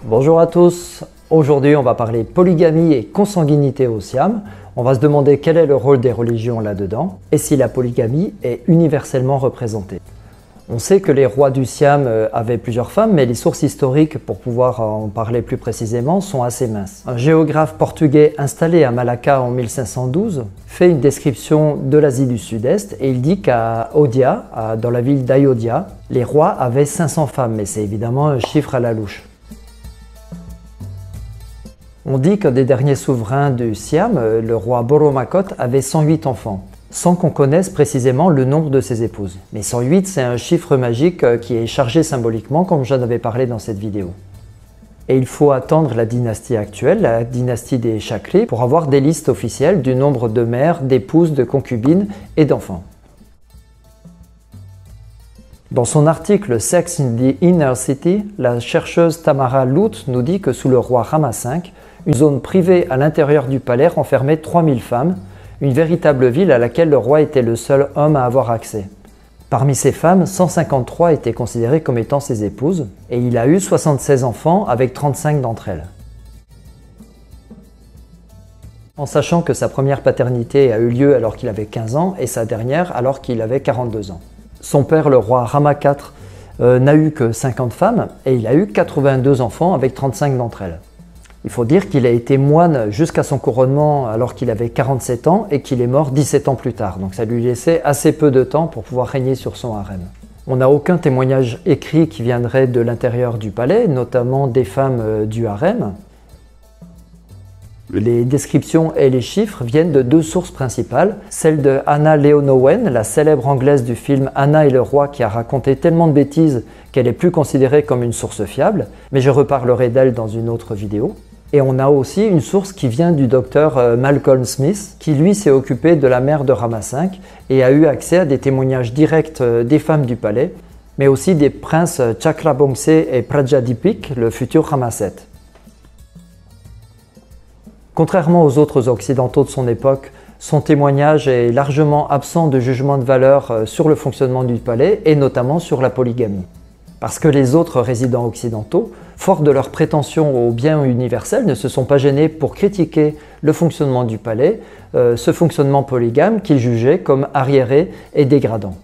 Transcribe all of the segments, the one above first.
Bonjour à tous, aujourd'hui on va parler polygamie et consanguinité au Siam. On va se demander quel est le rôle des religions là-dedans et si la polygamie est universellement représentée. On sait que les rois du Siam avaient plusieurs femmes, mais les sources historiques pour pouvoir en parler plus précisément sont assez minces. Un géographe portugais installé à Malacca en 1512 fait une description de l'Asie du Sud-Est et il dit qu'à Odia, dans la ville d'Ayodhya, les rois avaient 500 femmes, mais c'est évidemment un chiffre à la louche. On dit qu'un des derniers souverains du Siam, le roi Boromakot, avait 108 enfants, sans qu'on connaisse précisément le nombre de ses épouses. Mais 108, c'est un chiffre magique qui est chargé symboliquement, comme j'en avais parlé dans cette vidéo. Et il faut attendre la dynastie actuelle, la dynastie des Chakri, pour avoir des listes officielles du nombre de mères, d'épouses, de concubines et d'enfants. Dans son article Sex in the Inner City, la chercheuse Tamara Lut nous dit que sous le roi Rama V, une zone privée à l'intérieur du palais renfermait 3000 femmes, une véritable ville à laquelle le roi était le seul homme à avoir accès. Parmi ces femmes, 153 étaient considérées comme étant ses épouses, et il a eu 76 enfants avec 35 d'entre elles. En sachant que sa première paternité a eu lieu alors qu'il avait 15 ans et sa dernière alors qu'il avait 42 ans. Son père, le roi Rama IV, n'a eu que 50 femmes et il a eu 82 enfants avec 35 d'entre elles. Il faut dire qu'il a été moine jusqu'à son couronnement alors qu'il avait 47 ans et qu'il est mort 17 ans plus tard. Donc ça lui laissait assez peu de temps pour pouvoir régner sur son harem. On n'a aucun témoignage écrit qui viendrait de l'intérieur du palais, notamment des femmes du harem. Les descriptions et les chiffres viennent de deux sources principales, celle de Anna Leonowen, la célèbre anglaise du film Anna et le roi qui a raconté tellement de bêtises qu'elle est plus considérée comme une source fiable, mais je reparlerai d'elle dans une autre vidéo. Et on a aussi une source qui vient du docteur Malcolm Smith, qui lui s'est occupé de la mère de Rama V et a eu accès à des témoignages directs des femmes du palais, mais aussi des princes Chakrabongse et Prajadipik, le futur Rama VII. Contrairement aux autres occidentaux de son époque, son témoignage est largement absent de jugement de valeur sur le fonctionnement du palais et notamment sur la polygamie. Parce que les autres résidents occidentaux, forts de leur prétention au bien universel, ne se sont pas gênés pour critiquer le fonctionnement du palais, ce fonctionnement polygame qu'ils jugeaient comme arriéré et dégradant.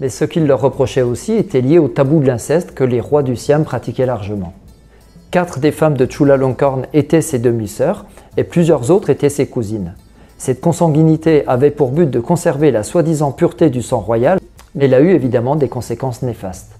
Mais ce qu'ils leur reprochaient aussi était lié au tabou de l'inceste que les rois du Siam pratiquaient largement. 4 des femmes de Chulalongkorn étaient ses demi-sœurs et plusieurs autres étaient ses cousines. Cette consanguinité avait pour but de conserver la soi-disant pureté du sang royal, mais elle a eu évidemment des conséquences néfastes.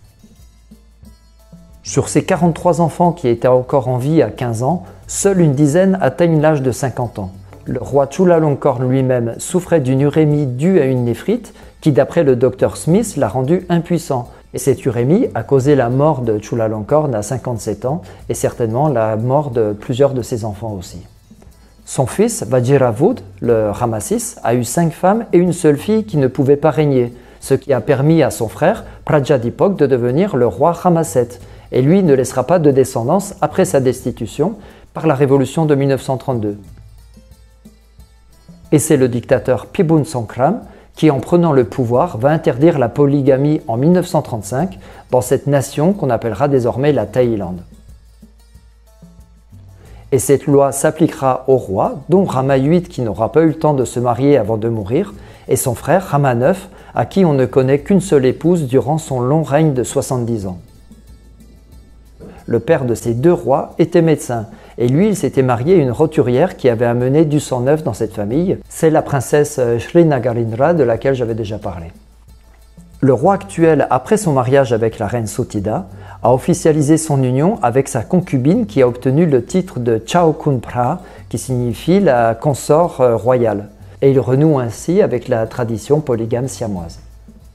Sur ces 43 enfants qui étaient encore en vie à 15 ans, seule une dizaine atteignent l'âge de 50 ans. Le roi Chulalongkorn lui-même souffrait d'une urémie due à une néphrite qui, d'après le docteur Smith, l'a rendu impuissant. Et cette urémie a causé la mort de Chulalongkorn à 57 ans et certainement la mort de plusieurs de ses enfants aussi. Son fils, Vajiravoud, le Rama VI, a eu 5 femmes et une seule fille qui ne pouvait pas régner, ce qui a permis à son frère, Prajadipok, de devenir le roi Rama VII. Et lui ne laissera pas de descendance après sa destitution par la révolution de 1932. Et c'est le dictateur Phibun Songkhram qui, en prenant le pouvoir, va interdire la polygamie en 1935 dans cette nation qu'on appellera désormais la Thaïlande. Et cette loi s'appliquera au roi, dont Rama VIII qui n'aura pas eu le temps de se marier avant de mourir, et son frère Rama IX, à qui on ne connaît qu'une seule épouse durant son long règne de 70 ans. Le père de ces deux rois était médecin, et lui il s'était marié à une roturière qui avait amené du sang neuf dans cette famille. C'est la princesse Srinagarindra de laquelle j'avais déjà parlé. Le roi actuel, après son mariage avec la reine Sotida, a officialisé son union avec sa concubine qui a obtenu le titre de Chao Kun Phra, qui signifie la consort royale. Et il renoue ainsi avec la tradition polygame siamoise.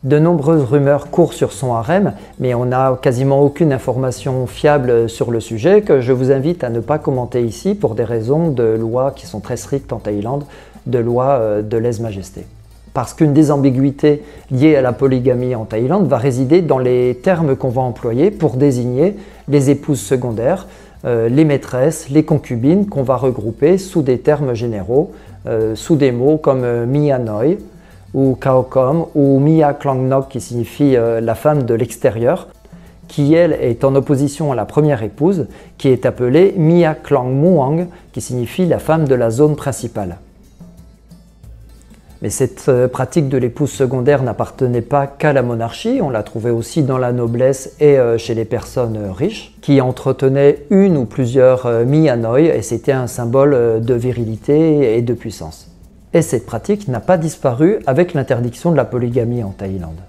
De nombreuses rumeurs courent sur son harem, mais on n'a quasiment aucune information fiable sur le sujet que je vous invite à ne pas commenter ici pour des raisons de lois qui sont très strictes en Thaïlande, de loi de lèse-majesté. Parce qu'une des ambiguïtés liées à la polygamie en Thaïlande va résider dans les termes qu'on va employer pour désigner les épouses secondaires, les maîtresses, les concubines qu'on va regrouper sous des termes généraux, sous des mots comme Mia Noi, ou Kaokom, ou Mia Klong Nok qui signifie la femme de l'extérieur, qui elle est en opposition à la première épouse, qui est appelée Mia Klang Muang, qui signifie la femme de la zone principale. Mais cette pratique de l'épouse secondaire n'appartenait pas qu'à la monarchie, on la trouvait aussi dans la noblesse et chez les personnes riches, qui entretenaient une ou plusieurs mianoi, et c'était un symbole de virilité et de puissance. Et cette pratique n'a pas disparu avec l'interdiction de la polygamie en Thaïlande.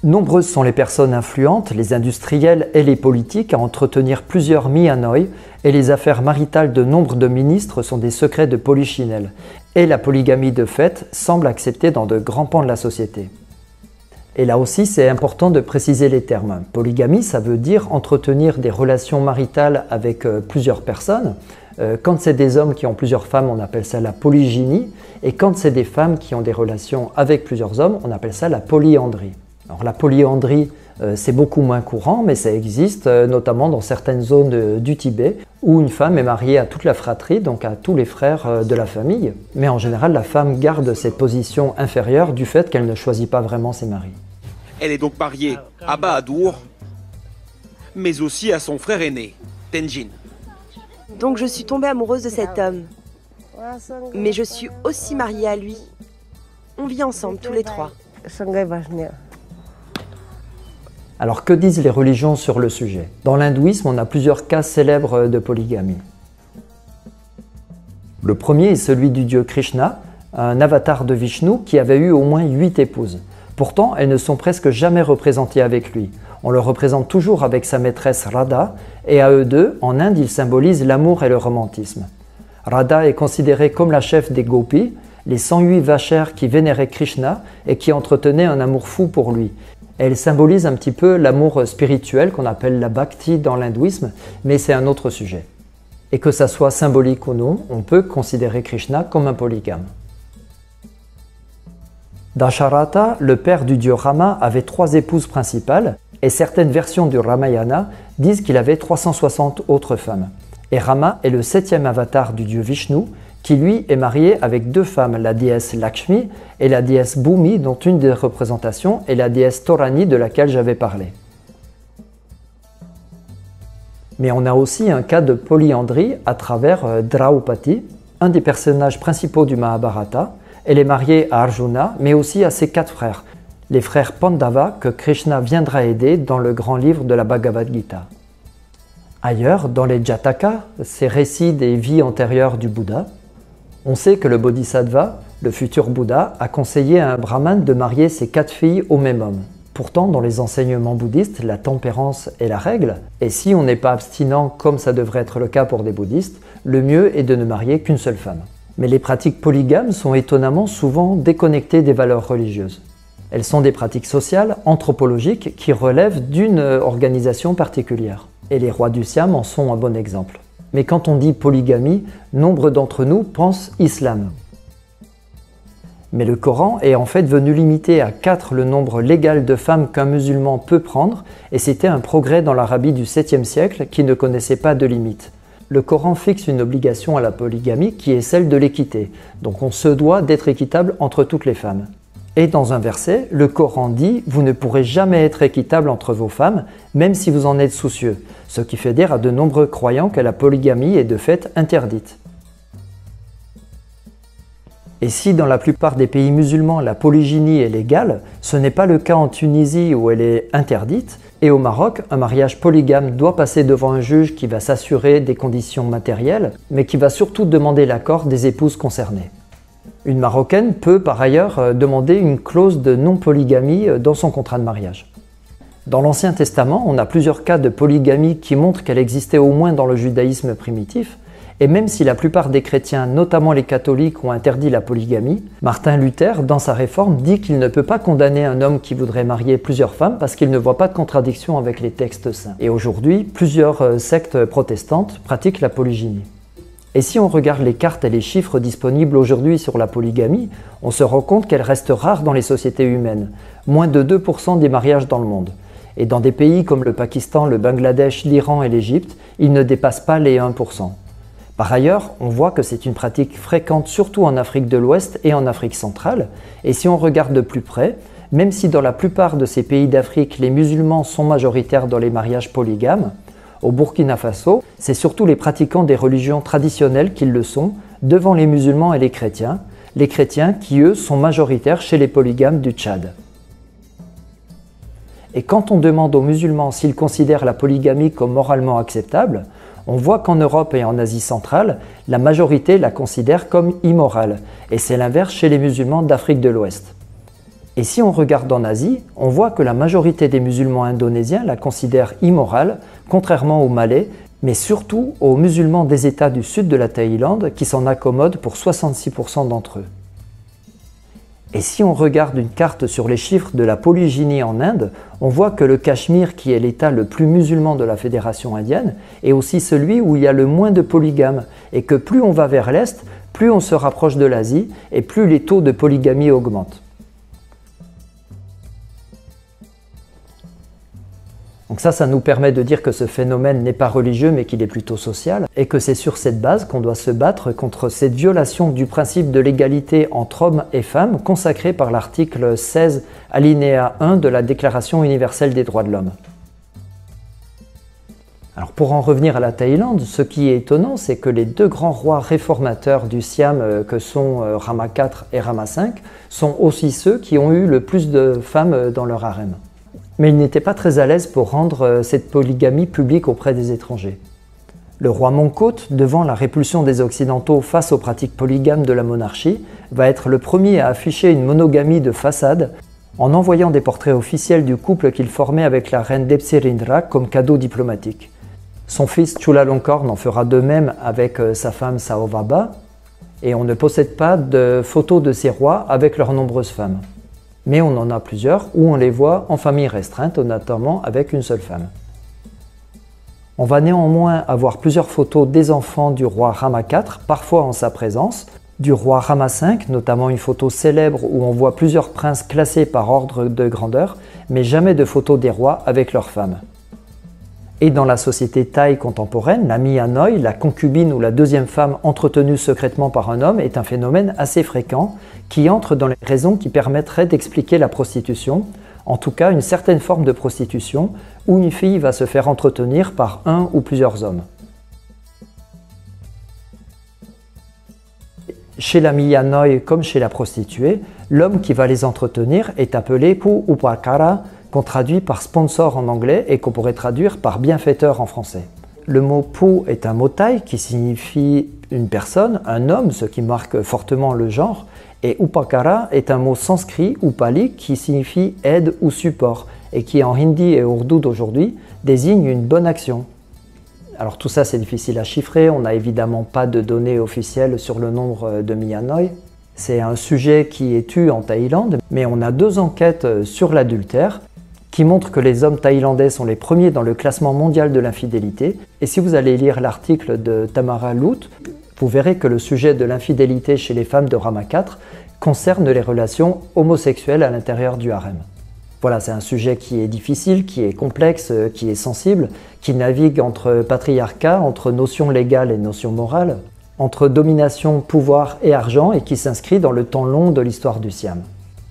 Nombreuses sont les personnes influentes, les industriels et les politiques à entretenir plusieurs mianoi, et les affaires maritales de nombre de ministres sont des secrets de polichinelle. Et la polygamie de fait semble acceptée dans de grands pans de la société. Et là aussi, c'est important de préciser les termes. Polygamie, ça veut dire entretenir des relations maritales avec plusieurs personnes. Quand c'est des hommes qui ont plusieurs femmes, on appelle ça la polygynie. Et quand c'est des femmes qui ont des relations avec plusieurs hommes, on appelle ça la polyandrie. Alors la polyandrie, c'est beaucoup moins courant, mais ça existe notamment dans certaines zones du Tibet où une femme est mariée à toute la fratrie, donc à tous les frères de la famille. Mais en général, la femme garde cette position inférieure du fait qu'elle ne choisit pas vraiment ses maris. Elle est donc mariée à Bahadur, mais aussi à son frère aîné, Tenjin. Donc je suis tombée amoureuse de cet homme. Mais je suis aussi mariée à lui. On vit ensemble tous les trois. Alors que disent les religions sur le sujet? Dans l'hindouisme, on a plusieurs cas célèbres de polygamie. Le premier est celui du dieu Krishna, un avatar de Vishnu qui avait eu au moins 8 épouses. Pourtant, elles ne sont presque jamais représentées avec lui. On le représente toujours avec sa maîtresse Radha, et à eux deux, en Inde, ils symbolisent l'amour et le romantisme. Radha est considérée comme la chef des gopis, les 108 vachères qui vénéraient Krishna et qui entretenaient un amour fou pour lui. Elle symbolise un petit peu l'amour spirituel qu'on appelle la bhakti dans l'hindouisme, mais c'est un autre sujet. Et que ça soit symbolique ou non, on peut considérer Krishna comme un polygame. Dasharatha, le père du dieu Rama, avait 3 épouses principales, et certaines versions du Ramayana disent qu'il avait 360 autres femmes. Et Rama est le 7e avatar du dieu Vishnu, qui lui est marié avec 2 femmes, la déesse Lakshmi et la déesse Bhumi, dont une des représentations est la déesse Torani de laquelle j'avais parlé. Mais on a aussi un cas de polyandrie à travers Draupadi, un des personnages principaux du Mahabharata. Elle est mariée à Arjuna, mais aussi à ses 4 frères, les frères Pandava que Krishna viendra aider dans le grand livre de la Bhagavad Gita. Ailleurs, dans les Jataka, ces récits des vies antérieures du Bouddha, on sait que le Bodhisattva, le futur Bouddha, a conseillé à un brahmane de marier ses 4 filles au même homme. Pourtant, dans les enseignements bouddhistes, la tempérance est la règle, et si on n'est pas abstinent comme ça devrait être le cas pour des bouddhistes, le mieux est de ne marier qu'une seule femme. Mais les pratiques polygames sont étonnamment souvent déconnectées des valeurs religieuses. Elles sont des pratiques sociales, anthropologiques, qui relèvent d'une organisation particulière. Et les rois du Siam en sont un bon exemple. Mais quand on dit polygamie, nombre d'entre nous pensent islam. Mais le Coran est en fait venu limiter à 4 le nombre légal de femmes qu'un musulman peut prendre, et c'était un progrès dans l'Arabie du 7e siècle qui ne connaissait pas de limite. Le Coran fixe une obligation à la polygamie qui est celle de l'équité, donc on se doit d'être équitable entre toutes les femmes. Et dans un verset, le Coran dit « Vous ne pourrez jamais être équitable entre vos femmes, même si vous en êtes soucieux », ce qui fait dire à de nombreux croyants que la polygamie est de fait interdite. Et si dans la plupart des pays musulmans la polygynie est légale, ce n'est pas le cas en Tunisie où elle est interdite, et au Maroc, un mariage polygame doit passer devant un juge qui va s'assurer des conditions matérielles, mais qui va surtout demander l'accord des épouses concernées. Une Marocaine peut par ailleurs demander une clause de non-polygamie dans son contrat de mariage. Dans l'Ancien Testament, on a plusieurs cas de polygamie qui montrent qu'elle existait au moins dans le judaïsme primitif, et même si la plupart des chrétiens, notamment les catholiques, ont interdit la polygamie, Martin Luther, dans sa réforme, dit qu'il ne peut pas condamner un homme qui voudrait marier plusieurs femmes parce qu'il ne voit pas de contradiction avec les textes saints. Et aujourd'hui, plusieurs sectes protestantes pratiquent la polygynie. Et si on regarde les cartes et les chiffres disponibles aujourd'hui sur la polygamie, on se rend compte qu'elle reste rare dans les sociétés humaines, moins de 2% des mariages dans le monde. Et dans des pays comme le Pakistan, le Bangladesh, l'Iran et l'Égypte, ils ne dépassent pas les 1%. Par ailleurs, on voit que c'est une pratique fréquente surtout en Afrique de l'Ouest et en Afrique centrale, et si on regarde de plus près, même si dans la plupart de ces pays d'Afrique, les musulmans sont majoritaires dans les mariages polygames, au Burkina Faso, c'est surtout les pratiquants des religions traditionnelles qui le sont, devant les musulmans et les chrétiens qui, eux, sont majoritaires chez les polygames du Tchad. Et quand on demande aux musulmans s'ils considèrent la polygamie comme moralement acceptable, on voit qu'en Europe et en Asie centrale, la majorité la considère comme immorale, et c'est l'inverse chez les musulmans d'Afrique de l'Ouest. Et si on regarde en Asie, on voit que la majorité des musulmans indonésiens la considèrent immorale, contrairement aux Malais, mais surtout aux musulmans des États du sud de la Thaïlande qui s'en accommodent pour 66% d'entre eux. Et si on regarde une carte sur les chiffres de la polygynie en Inde, on voit que le Cachemire, qui est l'État le plus musulman de la Fédération indienne, est aussi celui où il y a le moins de polygames, et que plus on va vers l'Est, plus on se rapproche de l'Asie, et plus les taux de polygamie augmentent. Donc ça nous permet de dire que ce phénomène n'est pas religieux mais qu'il est plutôt social et que c'est sur cette base qu'on doit se battre contre cette violation du principe de l'égalité entre hommes et femmes consacré par l'article 16 alinéa 1 de la Déclaration universelle des droits de l'homme. Alors pour en revenir à la Thaïlande, ce qui est étonnant, c'est que les deux grands rois réformateurs du Siam que sont Rama IV et Rama V sont aussi ceux qui ont eu le plus de femmes dans leur harem. Mais il n'était pas très à l'aise pour rendre cette polygamie publique auprès des étrangers. Le roi Mongkut, devant la répulsion des Occidentaux face aux pratiques polygames de la monarchie, va être le premier à afficher une monogamie de façade en envoyant des portraits officiels du couple qu'il formait avec la reine Depsirindra comme cadeau diplomatique. Son fils Chulalongkorn en fera de même avec sa femme Saovaba, et on ne possède pas de photos de ces rois avec leurs nombreuses femmes. Mais on en a plusieurs où on les voit en famille restreinte, notamment avec une seule femme. On va néanmoins avoir plusieurs photos des enfants du roi Rama IV, parfois en sa présence, du roi Rama V, notamment une photo célèbre où on voit plusieurs princes classés par ordre de grandeur, mais jamais de photos des rois avec leurs femmes. Et dans la société thaï contemporaine, la Mia Noi, la concubine ou la deuxième femme entretenue secrètement par un homme, est un phénomène assez fréquent qui entre dans les raisons qui permettraient d'expliquer la prostitution, en tout cas une certaine forme de prostitution où une fille va se faire entretenir par un ou plusieurs hommes. Chez la Mia Noi comme chez la prostituée, l'homme qui va les entretenir est appelé pu upakara, qu'on traduit par sponsor en anglais et qu'on pourrait traduire par bienfaiteur en français. Le mot pu est un mot thaï qui signifie une personne, un homme, ce qui marque fortement le genre, et upakara est un mot sanskrit ou pali qui signifie aide ou support et qui en hindi et ourdou d'aujourd'hui désigne une bonne action. Alors tout ça c'est difficile à chiffrer, on n'a évidemment pas de données officielles sur le nombre de Mia Noi. C'est un sujet qui est tu en Thaïlande, mais on a 2 enquêtes sur l'adultère qui montrent que les hommes thaïlandais sont les premiers dans le classement mondial de l'infidélité. Et si vous allez lire l'article de Tamara Lut, vous verrez que le sujet de l'infidélité chez les femmes de Rama IV concerne les relations homosexuelles à l'intérieur du harem. Voilà, c'est un sujet qui est difficile, qui est complexe, qui est sensible, qui navigue entre patriarcat, entre notions légales et notions morales, entre domination, pouvoir et argent, et qui s'inscrit dans le temps long de l'histoire du Siam.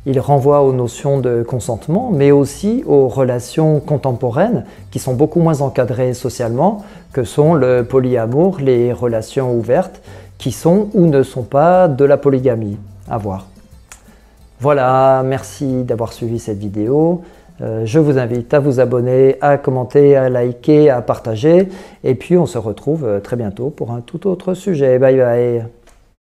Il renvoie aux notions de consentement, mais aussi aux relations contemporaines qui sont beaucoup moins encadrées socialement, que sont le polyamour, les relations ouvertes, qui sont ou ne sont pas de la polygamie. À voir. Voilà, merci d'avoir suivi cette vidéo. Je vous invite à vous abonner, à commenter, à liker, à partager. Et puis on se retrouve très bientôt pour un tout autre sujet. Bye bye.